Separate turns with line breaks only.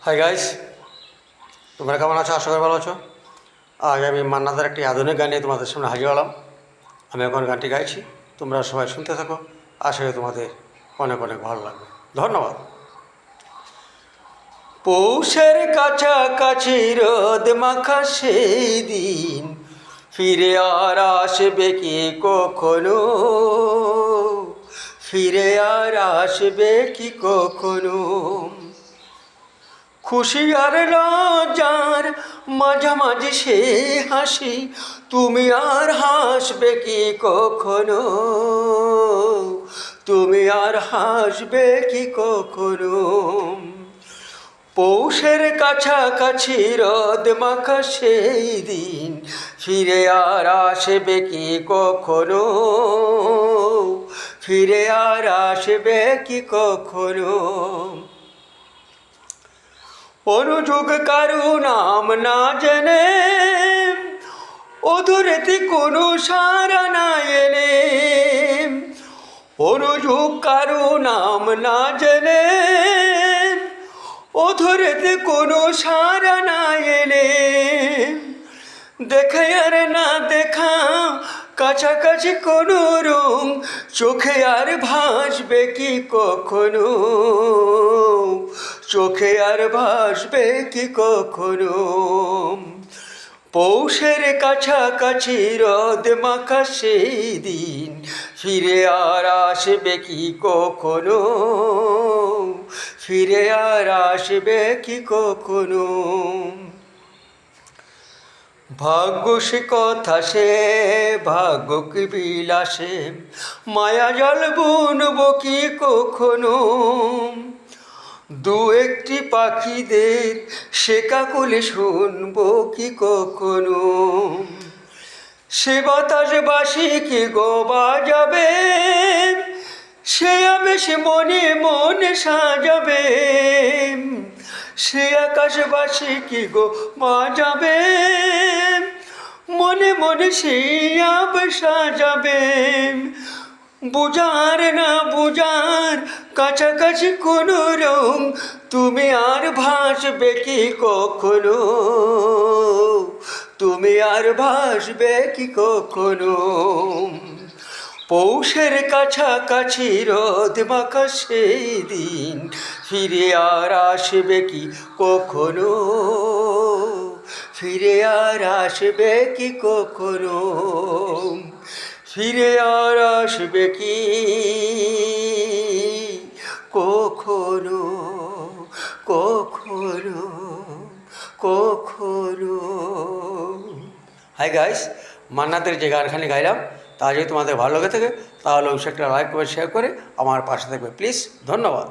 Hi guys, তোমরা কেমন আছো? আশা করি ভালো আছো। আজ আমি মান্নাদার একটি আধুনিক গান নিয়ে তোমাদের সামনে হাজির হলাম। আমি এখন গানটি গাইছি, তোমরা সবাই শুনতে থাকো। আশা করি তোমাদের অনেক অনেক ভালো লাগবে। ধন্যবাদ। পৌষের কাছাকাছি রোদ মাখা সেই দিন ফিরে আর আসবে কি কখনো? ফিরে আর আসবে কি কখনো? খুশি আর লজ্জার মাঝামাঝি সে হাসি তুমি আর হাসবে কি কখনো? তুমি আর হাসবে কি কখনো? পৌষের কাছাকাছি রোদ মাখা সেই দিন ফিরে আর আসবে কি কখনো? ফিরে আর আসবে কি কখনো? অনুযোগ কারু নাম না জেনে অধুরেতে কোনো সারা না এনে, অনুযোগ কারু নাম না জেনে অধুরেতে কোনো সারা না এলে, দেখে আর না দেখা কাছাকাছি কোনো রং চোখে আর ভাসবে কি কখনো? চোখে আর ভাসবে কি কখনো? পৌষের কাছাকাছি রোদ মাখা সেই দিন ফিরে আর আসবে কি কখনো? ফিরে আর আসবে কি কখনো? ভাগ্য সে কথা সে ভাগ্য কি বিলাসে মায়া জল বুনব কি কখনো? দু একটি পাখিদের সে কাকলে শুনবো কি কখনো? সে বাতাস বাসি কি গো বাজাবে, সে আবেশ মনে মনে সাজাবে, সে আকাশবাসী কি গো বাজাবে, মনে মনে সে আবেশ সাজাবে। বুঝার না বুঝার কাছাকাছি কোনো রং তুমি আর ভাসবে কি কখনো? তুমি আর ভাসবে কি কখনো? পৌষের কাছাকাছি রোদ মাখা সেই দিন ফিরে আর আসবে কি কখনো? ফিরে আর আসবে কি কখনো? ফিরে আর আসবে কি কখনো? কখনো কখনো? হাই গাইস, মান্নাদের যে গানখানি গাইলাম তা যদি তোমাদের ভালো লেগে থাকে তাহলে অবশ্যই একটা লাইক করে শেয়ার করে আমার পাশে থাকবে প্লিজ। ধন্যবাদ।